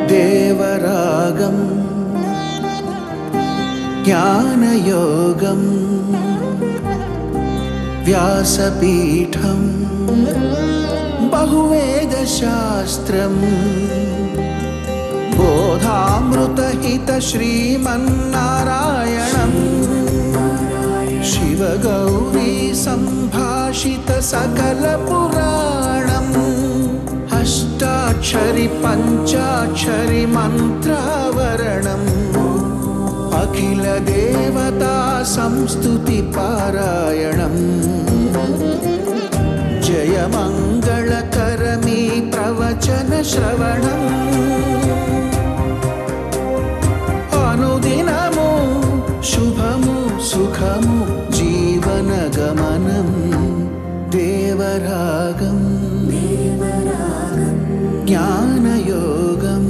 దేవరాగం జ్ఞానయోగం వ్యాసపీఠం బహువేదశాస్త్రం బోధామృతహిత శ్రీమన్నారాయణం శివగౌరీ సంభాషిత సకల పురాణం అష్టాక్షరి పంచాక్షరి మంత్రావరణం అఖిల దేవతా సంస్తుతి పారాయణం జయ మంగళకరమీ ప్రవచన శ్రవణం అనుదినము శుభము సుఖము జీవన గమనం దేవరాగం జ్ఞానయోగం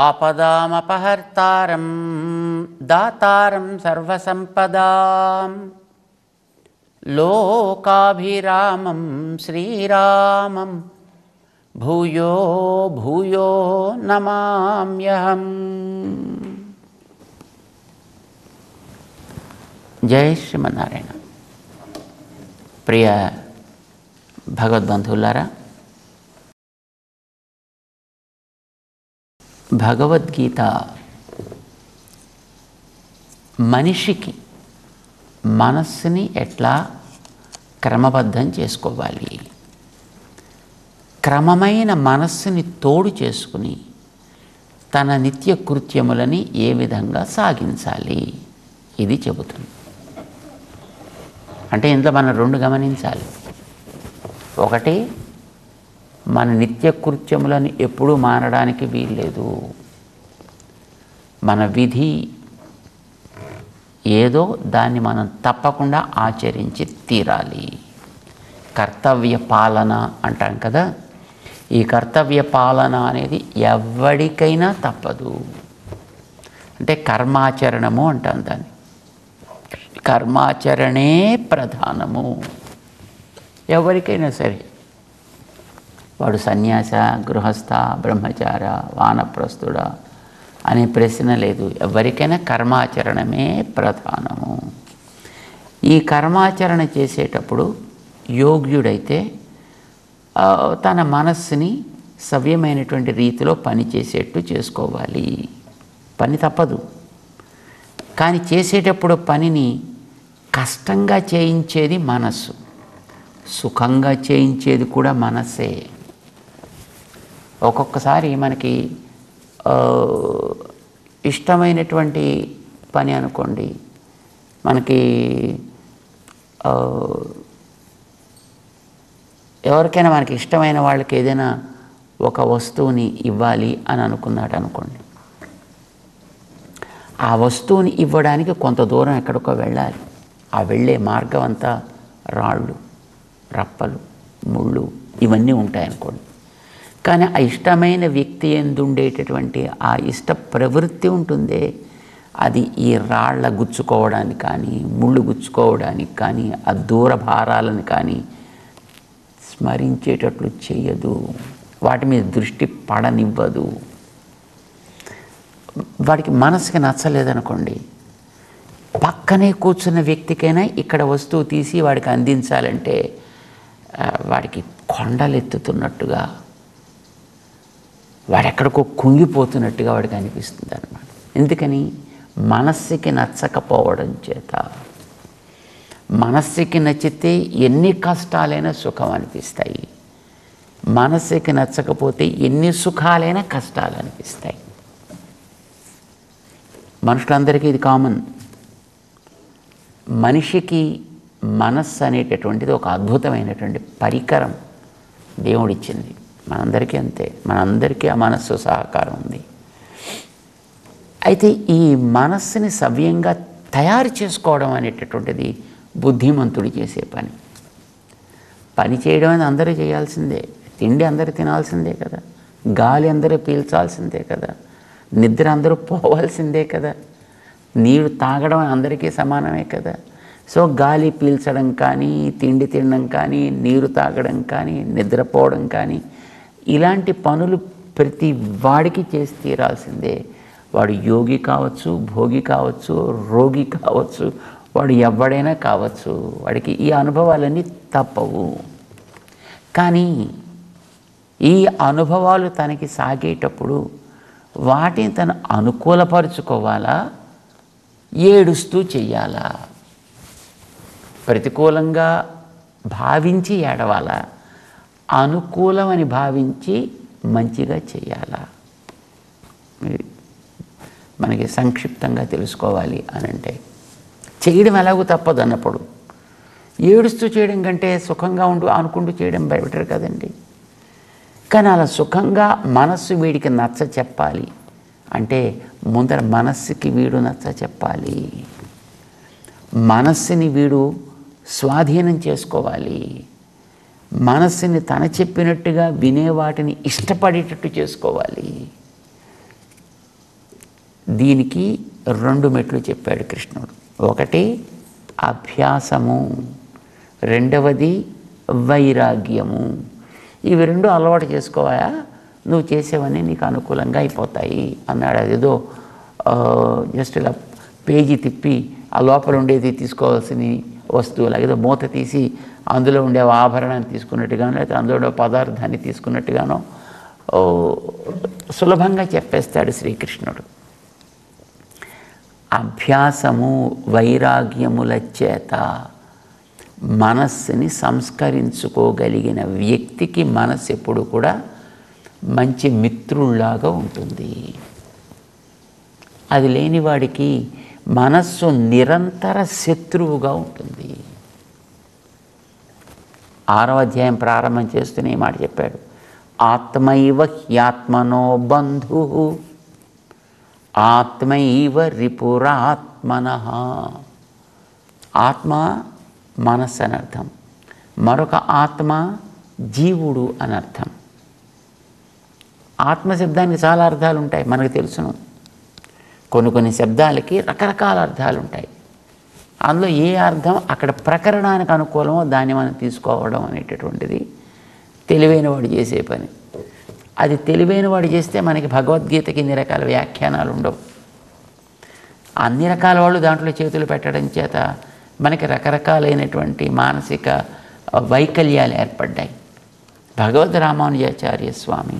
ఆపదామపహర్తారం దాతారం సర్వసంపదాం లోకాభిరామం శ్రీరామం భూయో భూయో నమామ్యహం. జై శ్రీమన్నారాయణ. ప్రియ భగవద్బంధువులారా, భగవద్గీత మనిషికి మనస్సుని ఎట్లా క్రమబద్ధం చేసుకోవాలి, క్రమమైన మనస్సుని తోడు చేసుకుని తన నిత్య కృత్యములని ఏ విధంగా సాగించాలి ఇది చెబుతుంది. అంటే ఇందులో మనం రెండు గమనించాలి. ఒకటి, మన నిత్య కృత్యములను ఎప్పుడూ మానడానికి వీల్లేదు. మన విధి ఏదో దాన్ని మనం తప్పకుండా ఆచరించి తీరాలి. కర్తవ్య పాలన అంటాం కదా, ఈ కర్తవ్య పాలన అనేది ఎవరికైనా తప్పదు. అంటే కర్మాచరణము అంటాం దాన్ని. కర్మాచరణే ప్రధానము. ఎవరికైనా సరే, వాడు సన్యాస, గృహస్థ, బ్రహ్మచార, వానప్రస్థుడ అనే ప్రశ్న లేదు. ఎవరికైనా కర్మాచరణమే ప్రధానము. ఈ కర్మాచరణ చేసేటప్పుడు యోగ్యుడైతే తన మనస్సుని సవ్యమైనటువంటి రీతిలో పని చేసేట్టు చేసుకోవాలి. పని తప్పదు, కానీ చేసేటప్పుడు పనిని కష్టంగా చేయించేది మనస్సు, సుఖంగా చేయించేది కూడా మనస్సే. ఒక్కొక్కసారి మనకి ఇష్టమైనటువంటి పని అనుకోండి, మనకి ఎవరికైనా మనకి ఇష్టమైన వాళ్ళకి ఏదైనా ఒక వస్తువుని ఇవ్వాలి అని అనుకున్నాడు అనుకోండి, ఆ వస్తువుని ఇవ్వడానికి కొంత దూరం ఎక్కడికో వెళ్ళాలి. ఆ వెళ్ళే మార్గం అంతా రాళ్ళు, రప్పలు, ముళ్ళు ఇవన్నీ ఉంటాయనుకోండి. కానీ ఆ ఇష్టమైన వ్యక్తి ఎందుండేటటువంటి ఆ ఇష్ట ప్రవృత్తి ఉంటుందే, అది ఈ రాళ్ళ గుచ్చుకోవడానికి కానీ, ముళ్ళు గుచ్చుకోవడానికి కానీ, ఆ దూర భారాలను కానీ స్మరించేటట్లు చేయదు. వాటి మీద దృష్టి పడనివ్వదు. వాడికి మనసుకి నచ్చలేదనుకోండి, పక్కనే కూర్చున్న వ్యక్తికైనా ఇక్కడ వస్తువు తీసి వాడికి అందించాలంటే వాడికి కొండలెత్తుతున్నట్టుగా, వాడెక్కడికో కుంగిపోతున్నట్టుగా వాడికి అనిపిస్తుంది అన్నమాట. ఎందుకని? మనస్సుకి నచ్చకపోవడం చేత. మనస్సుకి నచ్చితే ఎన్ని కష్టాలైనా సుఖం అనిపిస్తాయి, మనస్సుకి నచ్చకపోతే ఎన్ని సుఖాలైనా కష్టాలు అనిపిస్తాయి. మనుషులందరికీ ఇది కామన్. మనిషికి మనస్సు అనేటటువంటిది ఒక అద్భుతమైనటువంటి పరికరం దేవుడిచ్చింది. మనందరికీ అంతే, మనందరికీ ఆ మనస్సు సహకారం ఉంది. అయితే ఈ మనస్సుని సవ్యంగా తయారు చేసుకోవడం అనేటటువంటిది బుద్ధిమంతుడు చేసే పని. పని చేయడం అనేది అందరూ చేయాల్సిందే, తిండి అందరూ తినాల్సిందే కదా. గాలి అందరూ పీల్చాల్సిందే కదా, నిద్ర అందరూ పోవాల్సిందే కదా, నీరు తాగడం అందరికీ సమానమే కదా. సో గాలి పీల్చడం కానీ, తిండి తినడం కానీ, నీరు తాగడం కానీ, నిద్రపోవడం కానీ, ఇలాంటి పనులు ప్రతి వాడికి చేసి తీరాల్సిందే. వాడు యోగి కావచ్చు, భోగి కావచ్చు, రోగి కావచ్చు, వాడు ఎవడైనా కావచ్చు, వాడికి ఈ అనుభవాలన్నీ తప్పవు. కానీ ఈ అనుభవాలు తనకి సాగేటప్పుడు వాటిని తను అనుకూలపరుచుకోవాలా, ఏడుస్తూ చెయ్యాలా? ప్రతికూలంగా భావించి ఏడవాలా, అనుకూలమని భావించి మంచిగా చేయాలా? మనకి సంక్షిప్తంగా తెలుసుకోవాలి అని అంటే, చేయడం ఎలాగూ తప్పదు అన్నప్పుడు ఏడుస్తూ చేయడం కంటే సుఖంగా అనుకుంటూ చేయడం బెటర్ కదండి. కానీ అలా సుఖంగా మనస్సు వీడికి నచ్చ చెప్పాలి అంటే ముందర మనస్సుకి వీడు నచ్చ చెప్పాలి, మనస్సుని వీడు స్వాధీనం చేసుకోవాలి, మనస్సుని తన చెప్పినట్టుగా వినే వాటిని ఇష్టపడేటట్టు చేసుకోవాలి. దీనికి 2 మెట్లు చెప్పాడు కృష్ణుడు. ఒకటి అభ్యాసము, రెండవది వైరాగ్యము. ఇవి 2 అలవాటు చేసుకోవాలా, నువ్వు చేసేవన్నీ నీకు అనుకూలంగా అయిపోతాయి అన్నాడు. అదేదో జస్ట్ ఇలా పేజీ తిప్పి ఆ లోపల ఉండేది తీసుకోవాల్సిన వస్తువు, ఏదో మూత తీసి అందులో ఉండే ఆభరణాన్ని తీసుకున్నట్టుగానో, లేకపోతే అందులో ఉండే పదార్థాన్ని తీసుకున్నట్టుగానో సులభంగా చెప్పేస్తాడు శ్రీకృష్ణుడు. అభ్యాసము వైరాగ్యముల చేత మనస్సుని సంస్కరించుకోగలిగిన వ్యక్తికి మనస్సు ఎప్పుడు కూడా మంచి మిత్రుల్లాగా ఉంటుంది. అది లేనివాడికి మనస్సు నిరంతర శత్రువుగా ఉంటుంది. 6వ అధ్యాయం ప్రారంభం చేస్తూనే ఈ మాట చెప్పాడు. ఆత్మైవ హ్యాత్మనో బంధు ఆత్మైవ రిపురాత్మనః. ఆత్మ మనస్సు అనర్థం, మరొక ఆత్మ జీవుడు అనర్థం. ఆత్మశబ్దానికి చాలా అర్థాలు ఉంటాయి, మనకు తెలుసును. కొన్ని శబ్దాలకి రకరకాల అర్థాలు ఉంటాయి. అందులో ఏ అర్థం అక్కడ ప్రకరణానికి అనుకూలమో దాన్ని మనం తీసుకోవడం అనేటటువంటిది తెలివైన వాడు చేసే పని. అది తెలివైన వాడు చేస్తే మనకి భగవద్గీతకి ఇన్ని రకాల వ్యాఖ్యానాలు ఉండవు. అన్ని రకాల వాళ్ళు దాంట్లో చేతులు పెట్టడం చేత మనకి రకరకాలైనటువంటి మానసిక వైకల్యాలు ఏర్పడ్డాయి. భగవద్ రామానుజాచార్య స్వామి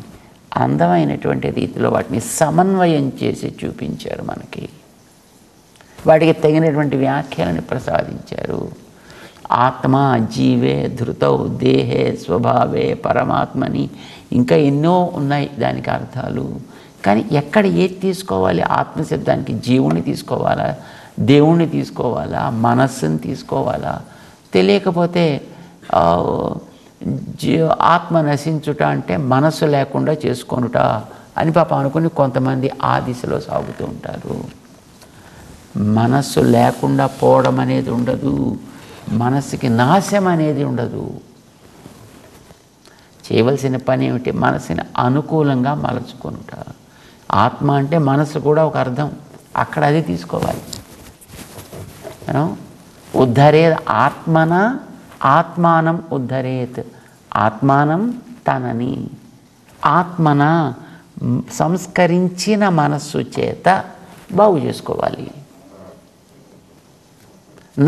అందమైనటువంటి రీతిలో వాటిని సమన్వయం చేసి చూపించారు మనకి. వాటికి తగినటువంటి వ్యాఖ్యలను ప్రసాదించారు. ఆత్మ జీవే ధృతౌ దేహే స్వభావే పరమాత్మని, ఇంకా ఎన్నో ఉన్నాయి దానికి అర్థాలు. కానీ ఎక్కడ ఏది తీసుకోవాలి? ఆత్మశబ్దానికి జీవుని తీసుకోవాలా, దేవుణ్ణి తీసుకోవాలా, మనస్సుని తీసుకోవాలా? తెలియకపోతే ఆత్మ నశించుట అంటే మనస్సు లేకుండా చేసుకొనుట అని పాపం అనుకుని కొంతమంది ఆ దిశలో సాగుతూ ఉంటారు. మనస్సు లేకుండా పోవడం అనేది ఉండదు, మనస్సుకి నాశం అనేది ఉండదు. చేయవలసిన పని ఏమిటి? మనసుని అనుకూలంగా మలుచుకొనుట. ఆత్మ అంటే మనసు కూడా ఒక అర్థం, అక్కడ అది తీసుకోవాలి. ఉద్ధరేత్ ఆత్మన ఆత్మానం ఉద్ధరేత్, ఆత్మానం తనని, ఆత్మన సంస్కరించిన మనస్సు చేత బాగు చేసుకోవాలి.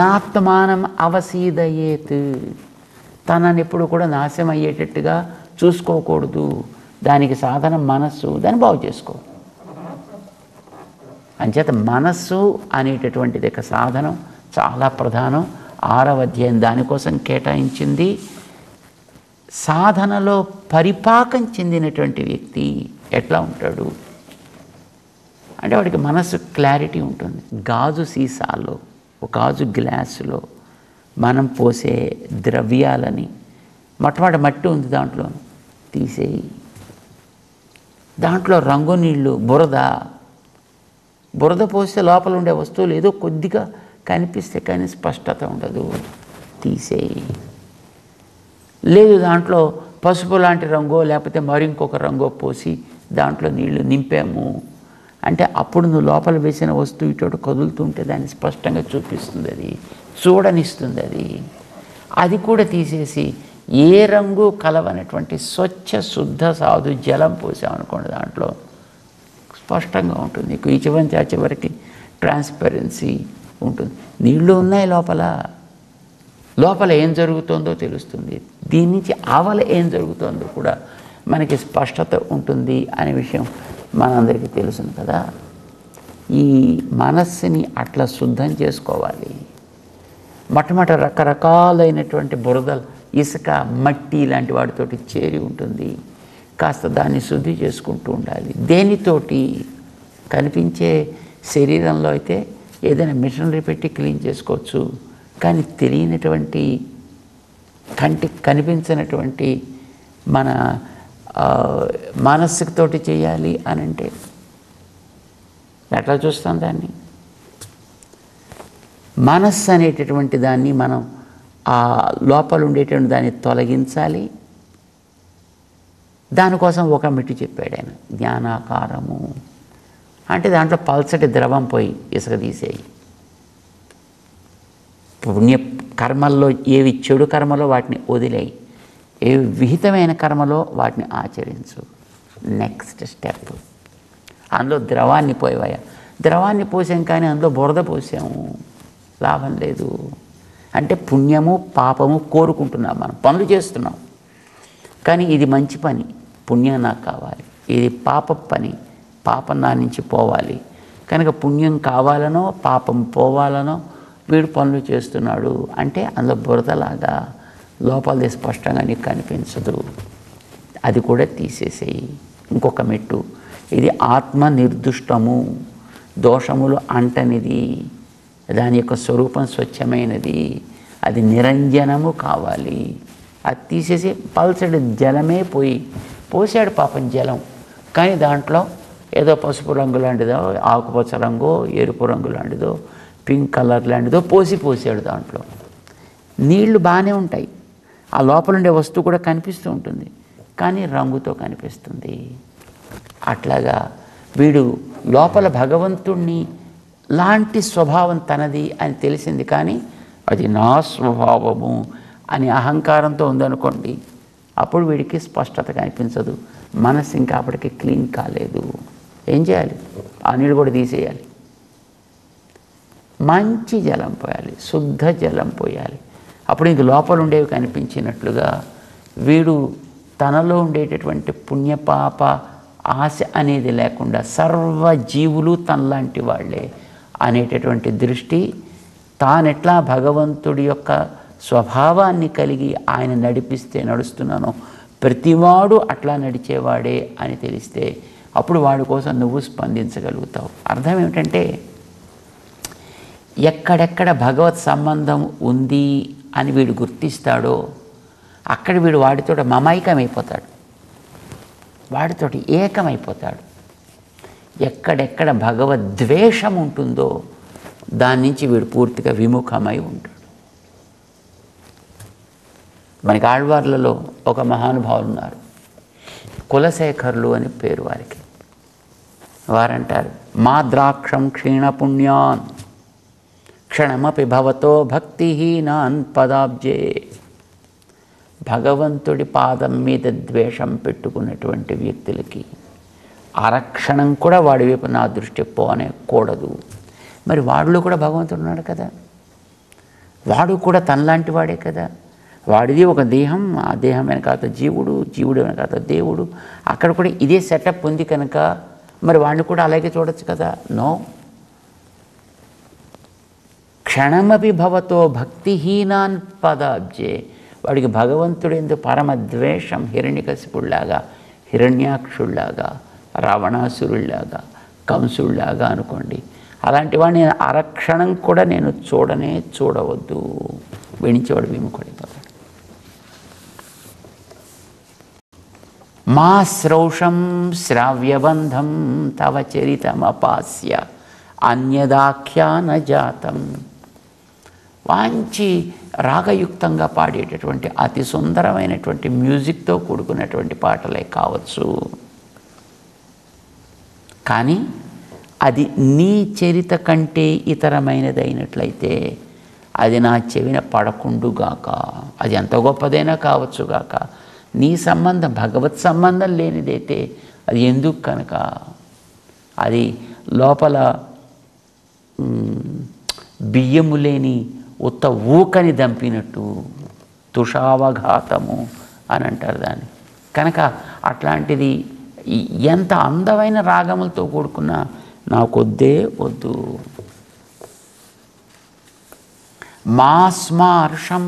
నాత్మానం అవసీదయేత్, తనని ఎప్పుడు కూడా నాశనం అయ్యేటట్టుగా చూసుకోకూడదు. దానికి సాధనం మనస్సు, దాన్ని బాగు చేసుకో. అంచేత మనస్సు అనేటటువంటిది ఒక సాధనం, చాలా ప్రధానం. 6వ అధ్యాయం దానికోసం కేటాయించింది. సాధనలో పరిపాకం చెందినటువంటి వ్యక్తి ఎట్లా ఉంటాడు అంటే వాడికి మనస్సు క్లారిటీ ఉంటుంది. గాజు సీసాలో, ఒక గాజు గ్లాసులో మనం పోసే ద్రవ్యాలని, మొట్టమొదటి మట్టి ఉంది దాంట్లో, తీసేయి. దాంట్లో రంగు నీళ్ళు, బురద పోస్తే లోపల ఉండే వస్తువులు ఏదో కొద్దిగా కనిపిస్తే కానీ స్పష్టత ఉండదు, తీసేయి. లేదు దాంట్లో పసుపు లాంటి రంగో లేకపోతే మరి ఇంకొక రంగో పోసి దాంట్లో నీళ్లు నింపాము అంటే అప్పుడు నువ్వు లోపల వేసిన వస్తువు ఇటు కదులుతుంటే దాన్ని స్పష్టంగా చూపిస్తుంది, అది చూడనిస్తుంది. అది కూడా తీసేసి ఏ రంగు కలవనటువంటి స్వచ్ఛ శుద్ధ సాధు జలం పోసామనుకోండి, దాంట్లో స్పష్టంగా ఉంటుంది. నీకు ఈ చివరి ఆ చివరికి ట్రాన్స్పరెన్సీ ఉంటుంది. నీళ్లు ఉన్నాయి లోపల ఏం జరుగుతుందో తెలుస్తుంది. దీని నుంచి ఆవల ఏం జరుగుతుందో కూడా మనకి స్పష్టత ఉంటుంది అనే విషయం మనందరికీ తెలుసును కదా. ఈ మనస్సుని అట్లా శుద్ధం చేసుకోవాలి. మొట్టమొదటి రకరకాలైనటువంటి బురదలు, ఇసుక, మట్టి లాంటి వాటితోటి చేరి ఉంటుంది. కాస్త దాన్ని శుద్ధి చేసుకుంటూ ఉండాలి. దేనితోటి? కనిపించే శరీరంలో అయితే ఏదైనా మిషనరీ పెట్టి క్లీన్ చేసుకోవచ్చు. కానీ తెలియనటువంటి, కంటికి కనిపించినటువంటి మన మనస్సుతోటి చేయాలి అని అంటే ఎట్లా చూస్తాం దాన్ని? మనస్సు అనేటటువంటి దాన్ని మనం ఆ లోపల ఉండేటువంటి దాన్ని తొలగించాలి. దానికోసం ఒక మెట్టు చెప్పాడు ఆయన, జ్ఞానాకారము. అంటే దాంట్లో పల్చటి ద్రవం పోయి ఇసుక తీసేయి. పుణ్య కర్మల్లో ఏవి చెడు కర్మలో వాటిని వదిలేయి, ఏవి విహితమైన కర్మలో వాటిని ఆచరించు. నెక్స్ట్ స్టెప్, అందులో ద్రవాన్ని పోయేవయ్యా. ద్రవాన్ని పోసాం కానీ అందులో బురద పోసాము, లాభం లేదు. అంటే పుణ్యము పాపము కోరుకుంటున్నాం, మనం పనులు చేస్తున్నాం. కానీ ఇది మంచి పని, పుణ్యం నాకు కావాలి. ఇది పాప పని, పాపం నా నుంచి పోవాలి. కనుక పుణ్యం కావాలనో పాపం పోవాలనో వీడు పనులు చేస్తున్నాడు. అంటే అందులో బురదలాగా లోపలది స్పష్టంగా నీకు కనిపించదు, అది కూడా తీసేసేయి. ఇంకొక మెట్టు, ఇది ఆత్మ నిర్దుష్టము, దోషములు అంటనిది, దాని యొక్క స్వరూపం స్వచ్ఛమైనది, అది నిరంజనము కావాలి. అది తీసేసి పల్సడి జలమే పోసాడు పాపం జలం. కానీ దాంట్లో ఏదో పసుపు రంగు లాంటిదో, ఆకుపచ్చ రంగు, ఎరుపు రంగు లాంటిదో, పింక్ కలర్ లాంటిదో పోసాడు దాంట్లో. నీళ్లు బాగానే ఉంటాయి, ఆ లోపల ఉండే వస్తువు కూడా కనిపిస్తూ ఉంటుంది, కానీ రంగుతో కనిపిస్తుంది. అట్లాగా వీడు లోపల భగవంతుణ్ణి లాంటి స్వభావం తనది అని తెలిసింది, కానీ అది నా స్వభావము అని అహంకారంతో ఉందనుకోండి, అప్పుడు వీడికి స్పష్టత కనిపించదు. మనసు ఇంకా అప్పటికి క్లీన్ కాలేదు. ఏం చేయాలి? ఆ నీళ్ళు కూడా తీసేయాలి. మంచి జలం పోయాలి, శుద్ధ జలం పోయాలి. అప్పుడు ఇంక లోపల ఉండేవి కనిపించినట్లుగా వీడు తనలో ఉండేటటువంటి పుణ్యపాప ఆశ అనేది లేకుండా సర్వజీవులు తనలాంటి వాళ్ళే అనేటటువంటి దృష్టి, తానెట్లా భగవంతుడి యొక్క స్వభావాన్ని కలిగి ఆయన నడిపిస్తే నడుస్తున్నానో ప్రతివాడు అట్లా నడిచేవాడే అని తెలిస్తే అప్పుడు వాడి కోసం నువ్వు స్పందించగలుగుతావు. అర్థం ఏమిటంటే, ఎక్కడెక్కడ భగవత్ సంబంధం ఉంది అని వీడు గుర్తిస్తాడో అక్కడ వీడు వాడితో మమైకమైపోతాడు, వాడితోటి ఏకమైపోతాడు. ఎక్కడెక్కడ భగవద్వేషం ఉంటుందో దాని నుంచి వీడు పూర్తిగా విముఖమై ఉంటాడు. మనకి ఆళ్వార్లలో ఒక మహానుభావులు ఉన్నారు, కులశేఖరులు అని పేరు వారికి. వారంటారు, మా ద్రాక్షం క్షీణపుణ్యాన్ క్షణమపి భవతో భక్తిహీనాన్ పదాబ్జే. భగవంతుడి పాదం మీద ద్వేషం పెట్టుకున్నటువంటి వ్యక్తులకి అరక్షణం కూడా వాడి వైపు నా దృష్టి పోనేకూడదు. మరి వాడిలో కూడా భగవంతుడు ఉన్నాడు కదా, వాడు కూడా తనలాంటి వాడే కదా. వాడిది ఒక దేహం, ఆ దేహం వెనకాత జీవుడు, జీవుడు వెనకాత దేవుడు. అక్కడ కూడా ఇదే సెటప్ ఉంది కనుక మరి వాడిని కూడా అలాగే చూడొచ్చు కదా. నో, క్షణమపి భవతో భక్తిహీనాన్ పదాబ్జే. వాడికి భగవంతుడు ఎందుకు పరమద్వేషం, హిరణ్యకశిపుడిలాగా, హిరణ్యాక్షుడిలాగా, రావణాసురుడిలాగా, కంసుడిలాగా అనుకోండి. అలాంటి వాడిని నేను అరక్షణం కూడా నేను చూడవద్దు. వీణించేవాడు విముఖుడైపోతాడు. మా శ్రౌషం శ్రావ్యబంధం తవ చరితమపాస్య అన్యదాఖ్యాన జాతం. మంచి రాగయుక్తంగా పాడేటటువంటి అతి సుందరమైనటువంటి మ్యూజిక్తో కూడుకున్నటువంటి పాటలే కావచ్చు. కానీ అది నీ చరిత కంటే ఇతరమైనదైనట్లయితే అది నా చెవిన పడకుండుగాక. అది ఎంత గొప్పదైనా కావచ్చుగాక. నీ సంబంధం భగవత్ సంబంధం లేనిదైతే అది ఎందుకు కనుక? అది లోపల బియ్యము లేని ఉత్త ఊకని దంపినట్టు, తుషావఘాతము అని అంటారు దాన్ని. కనుక అట్లాంటిది ఎంత అందమైన రాగములతో కూడుకున్న నాకొద్దే వద్దు. మాస్మార్షం,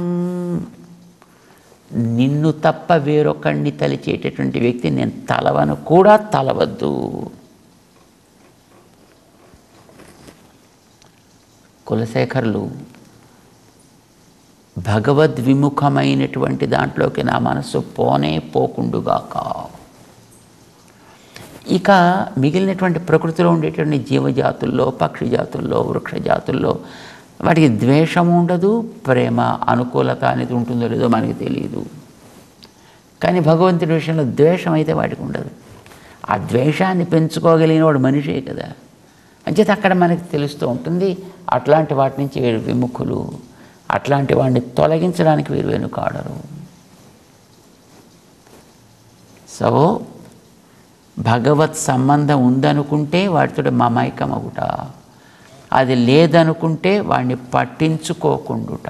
నిన్ను తప్ప వేరొకడిని తలిచేటటువంటి వ్యక్తి నేను తలవను కూడా తలవద్దు. కులశేఖరులు భగవద్విముఖమైనటువంటి దాంట్లోకి నా మనస్సు పోనే పోకుండుగాక. ఇక మిగిలినటువంటి ప్రకృతిలో ఉండేటువంటి జీవజాతుల్లో, పక్షి జాతుల్లో, వృక్ష జాతుల్లో వాటికి ద్వేషం ఉండదు, ప్రేమ అనుకూలత అనేది ఉంటుందో లేదో మనకి తెలియదు. కానీ భగవంతుడి విషయంలో ద్వేషం అయితే వాటికి ఉండదు. ఆ ద్వేషాన్ని పెంచుకోగలిగిన వాడు మనిషే కదా. అంచేత అక్కడ మనకి తెలుస్తూ ఉంటుంది అట్లాంటి వాటి నుంచి వీరు విముఖులు, అట్లాంటి వాడిని తొలగించడానికి వీరు వెనుకాడరు. సో భగవత్ సంబంధం ఉందనుకుంటే వాటితో మమైకమగుట, అది లేదనుకుంటే వాడిని పట్టించుకోకుండుట.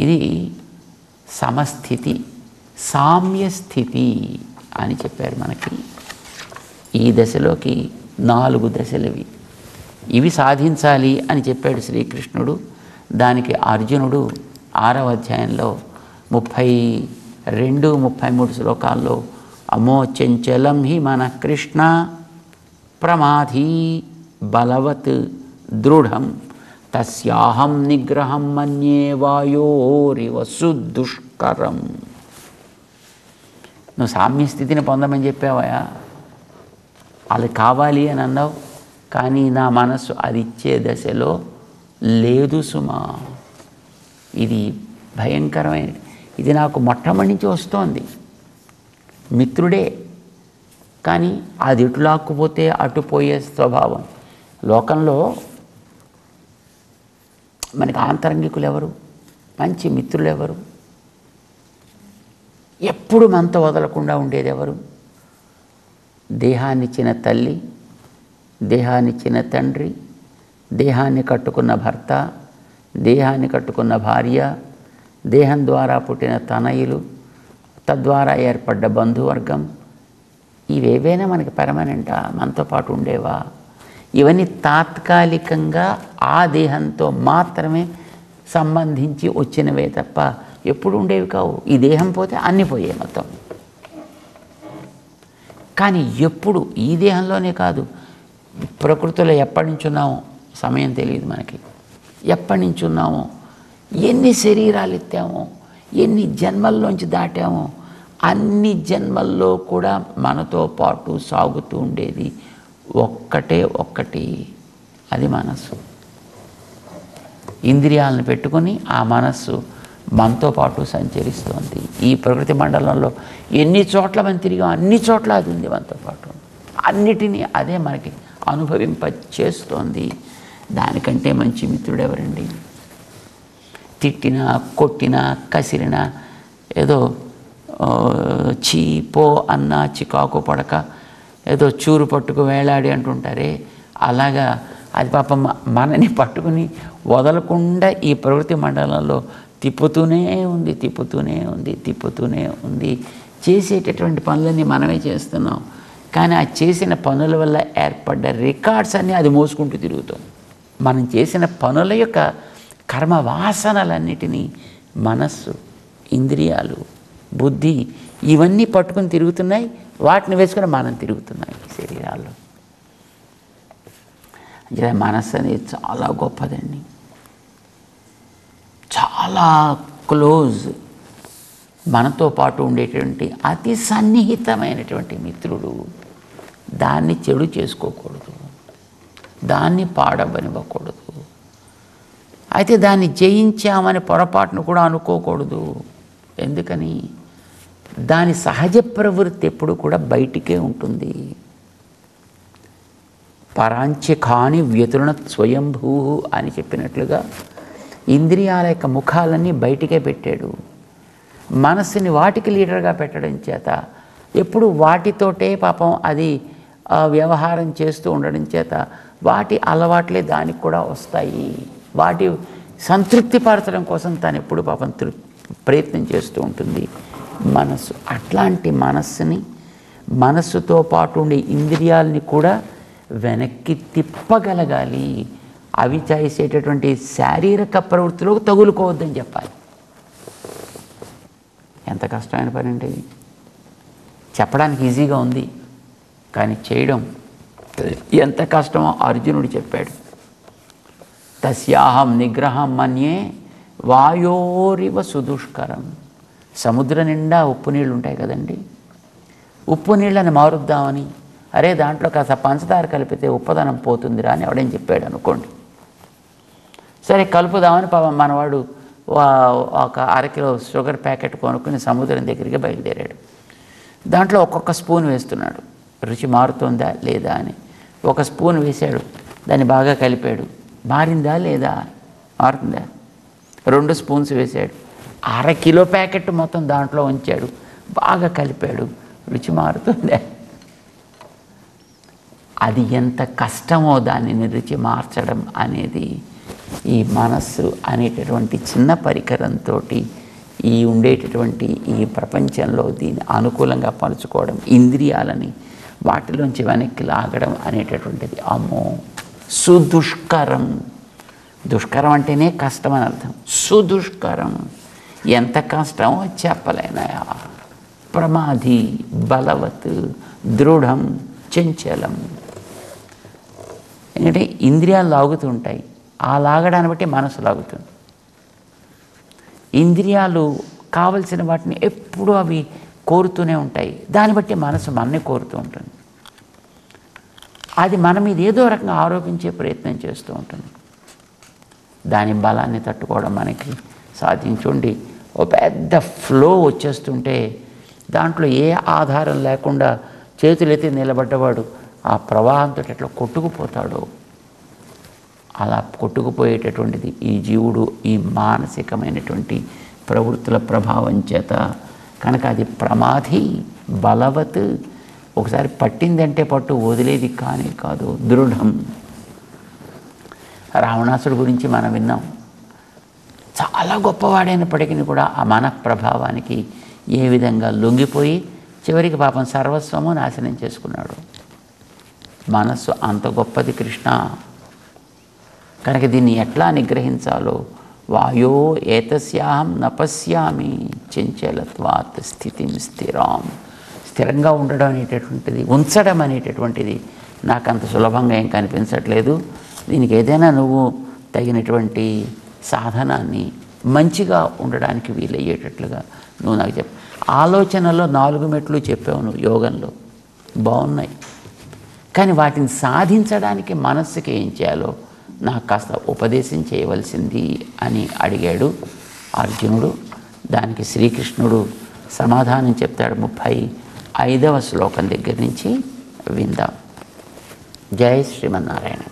ఇది సమస్థితి, సామ్యస్థితి అని చెప్పారు మనకి. ఈ దశలోకి 4 దశలు ఇవి సాధించాలి అని చెప్పాడు శ్రీకృష్ణుడు. దానికి అర్జునుడు 6వ అధ్యాయంలో 32-33 శ్లోకాల్లో అమో చంచలం హి మన కృష్ణ ప్రమాధీ బలవత్ దృఢం తస్యాహం నిగ్రహం మన్యే వాయోరివసు దుష్కరం. నువ్వు సామ్యస్థితిని పొందమని చెప్పావయా, అది కావాలి అని అన్నావు, కానీ నా మనస్సు అది ఇచ్చే దశలో లేదు సుమా. ఇది భయంకరమైన, ఇది నాకు మొట్టమొదటి నుంచి వస్తోంది. మిత్రుడే, కానీ అది ఇటు లాక్కుపోతే అటుపోయే స్వభావం. లోకంలో మనకి ఆంతరంగికులు ఎవరు, మంచి మిత్రులు ఎవరు, ఎప్పుడు మనతో వదలకుండా ఉండేది ఎవరు? దేహాన్నిచ్చిన తల్లి, దేహాన్నిచ్చిన తండ్రి, దేహాన్ని కట్టుకున్న భర్త, దేహాన్ని కట్టుకున్న భార్య, దేహం ద్వారా పుట్టిన తనయులు, తద్వారా ఏర్పడ్డ బంధువర్గం. ఇవేవైనా మనకి పర్మనెంటా, మనతో పాటు ఉండేవా? ఇవన్నీ తాత్కాలికంగా ఆ దేహంతో మాత్రమే సంబంధించి వచ్చినవే తప్ప ఎప్పుడు ఉండేవి కావు. ఈ దేహం పోతే అన్నీ పోయాయి మొత్తం. కానీ ఎప్పుడు ఈ దేహంలోనే కాదు, ప్రకృతిలో ఎప్పటి నుంచి ఉన్నామో సమయం తెలియదు మనకి. ఎప్పటి నుంచి ఉన్నామో, ఎన్ని శరీరాలు ఎత్తామో, ఎన్ని జన్మల్లోంచి దాటామో, అన్ని జన్మల్లో కూడా మనతో పాటు సాగుతూ ఉండేది ఒక్కటి, అది మనస్సు. ఇంద్రియాలను పెట్టుకొని ఆ మనస్సు మనతో పాటు సంచరిస్తోంది. ఈ ప్రకృతి మండలంలో ఎన్ని చోట్ల మనం తిరిగాం, అన్ని చోట్ల అది ఉంది మనతో పాటు. అన్నిటినీ అదే మనకి అనుభవింపచేస్తోంది. దానికంటే మంచి మిత్రుడు ఎవరండి? తిట్టినా, కొట్టినా, కసిరినా, ఏదో చీ పో అన్నా చికాకు పడక ఏదో చూరు పట్టుకు వేలాడి అంటుంటారే, అలాగా అది పాపం మనని పట్టుకుని వదలకుండా ఈ ప్రకృతి మండలంలో తిప్పుతూనే ఉంది. చేసేటటువంటి పనులన్నీ మనమే చేస్తున్నాం, కానీ ఆ చేసిన పనుల వల్ల ఏర్పడ్డ రికార్డ్స్ అన్నీ అది మోసుకుంటూ తిరుగుతుంది. మనం చేసిన పనుల యొక్క కర్మ వాసనలన్నిటినీ మనస్సు, ఇంద్రియాలు, బుద్ధి ఇవన్నీ పట్టుకుని తిరుగుతున్నాయి. వాటిని వేసుకుని మనం తిరుగుతున్నాం ఈ శరీరాల్లో. అంటే మనస్సు అనేది చాలా గొప్పదండి, చాలా క్లోజ్. మనతో పాటు ఉండేటువంటి అతి సన్నిహితమైనటువంటి మిత్రుడు. దాన్ని చెడు చేసుకోకూడదు, దాన్ని పాడవనివ్వకూడదు. అయితే దాన్ని జయించామని పొరపాటును కూడా అనుకోకూడదు. ఎందుకని? దాని సహజ ప్రవృత్తి ఎప్పుడు కూడా బయటికే ఉంటుంది. పరాంచకాని వ్యతులన స్వయంభూ అని చెప్పినట్లుగా ఇంద్రియాల యొక్క ముఖాలన్నీ బయటికే పెట్టాడు. మనస్సుని వాటికి లీడర్గా పెట్టడం చేత ఎప్పుడు వాటితోటే పాపం అది వ్యవహారం చేస్తూ ఉండడం చేత వాటి అలవాట్లే దానికి కూడా వస్తాయి. వాటి సంతృప్తిపరచడం కోసం తను ఎప్పుడు పాపం ప్రయత్నం చేస్తూ ఉంటుంది మనస్సు. అట్లాంటి మనస్సుతో పాటు ఉండే ఇంద్రియాలని కూడా వెనక్కి తిప్పగలగాలి. అవి చేసేటటువంటి శారీరక ప్రవృత్తిలోకి తగులుకోవద్దని చెప్పాలి. ఎంత కష్టమైన పని అంటే ఇది. చెప్పడానికి ఈజీగా ఉంది, కానీ చేయడం ఎంత కష్టమో అర్జునుడు చెప్పాడు. తస్యాహం నిగ్రహం మన్యే వాయోరివ సుదుష్కరం. సముద్రం నిండా ఉప్పు నీళ్ళు ఉంటాయి కదండి. ఉప్పు నీళ్ళని మారుద్దామని, అరే దాంట్లో కాస్త పంచదార కలిపితే ఉప్పదనం పోతుందిరా అని ఎవడేం చెప్పాడు అనుకోండి. సరే కలుపుదామని పాపం మనవాడు ఒక అరకిలో షుగర్ ప్యాకెట్ కొనుక్కుని సముద్రం దగ్గరికి బయలుదేరాడు. దాంట్లో ఒక్కొక్క స్పూన్ వేస్తున్నాడు. రుచి మారుతుందా లేదా అని ఒక స్పూన్ వేశాడు, దాన్ని బాగా కలిపాడు. మారిందా లేదా? మారుతుందా? 2 స్పూన్స్ వేశాడు, అరకిలో ప్యాకెట్ మొత్తం దాంట్లో ఉంచాడు, బాగా కలిపాడు. రుచి మారుతుందా? అది ఎంత కష్టమో దానిని రుచి మార్చడం అనేది. ఈ మనస్సు అనేటటువంటి చిన్న పరికరంతో ఈ ఉండేటటువంటి ఈ ప్రపంచంలో దీన్ని అనుకూలంగా పలుచుకోవడం, ఇంద్రియాలని వాటిలోంచి వెనక్కి లాగడం అనేటటువంటిది అమ్మో సుదుష్కరం. దుష్కరం అంటేనే కష్టం అని అర్థం. సుదుష్కరం ఎంత కష్టమో చెప్పలేనాయా. ప్రమాది, బలవత్, దృఢం, చంచలం. ఎందుకంటే ఇంద్రియాలు లాగుతూ ఉంటాయి, ఆ లాగడాన్ని బట్టి మనసు లాగుతుంది. ఇంద్రియాలు కావలసిన వాటిని ఎప్పుడూ అవి కోరుతూనే ఉంటాయి, దాన్ని బట్టి మనసు మనని కోరుతూ ఉంటుంది. అది మన మీద ఏదో రకంగా ఆరోపించే ప్రయత్నం చేస్తూ ఉంటుంది. దాని బలాన్ని తట్టుకోవడం మనకి సాధించుండి ఓ పెద్ద ఫ్లో వచ్చేస్తుంటే దాంట్లో ఏ ఆధారం లేకుండా చేతులెత్తి నిలబడ్డవాడు ఆ ప్రవాహంతో ఎట్లా కొట్టుకుపోతాడో అలా కొట్టుకుపోయేటటువంటిది ఈ జీవుడు ఈ మానసికమైనటువంటి ప్రవృత్తుల ప్రభావం చేత. కనుక అది ప్రమాది, బలవత్, ఒకసారి పట్టిందంటే పట్టు వదిలేది కానీ కాదు, దృఢం. రావణాసుడు గురించి మనం విన్నాం. చాలా గొప్పవాడైనప్పటికీ కూడా ఆ మన ప్రభావానికి ఏ విధంగా లొంగిపోయి చివరికి పాపం సర్వస్వము నాశనం చేసుకున్నాడు. మనస్సు అంత గొప్పది కృష్ణ. కనుక దీన్ని ఎట్లా నిగ్రహించాలో వాయో ఏతస్యాహం నపశ్యామి చంచలత్వాత్ స్థితిం స్థిరాం. స్థిరంగా ఉండడం అనేటటువంటిది, ఉంచడం అనేటటువంటిది నాకు అంత సులభంగా ఏం కనిపించట్లేదు. దీనికి ఏదైనా నువ్వు తగినటువంటి సాధనాన్ని మంచిగా ఉండడానికి వీలయ్యేటట్లుగా నువ్వు నాకు చెప్పు. ఆలోచనలో 4 మెట్లు చెప్పావు నువ్వు యోగంలో, బాగున్నాయి. కానీ వాటిని సాధించడానికి మనస్సుకి ఏం చేయాలో నాకు కాస్త ఉపదేశం చేయవలసింది అని అడిగాడు అర్జునుడు. దానికి శ్రీకృష్ణుడు సమాధానం చెప్తాడు. 35వ శ్లోకం దగ్గర నుంచి విందాం. జై శ్రీమన్నారాయణ.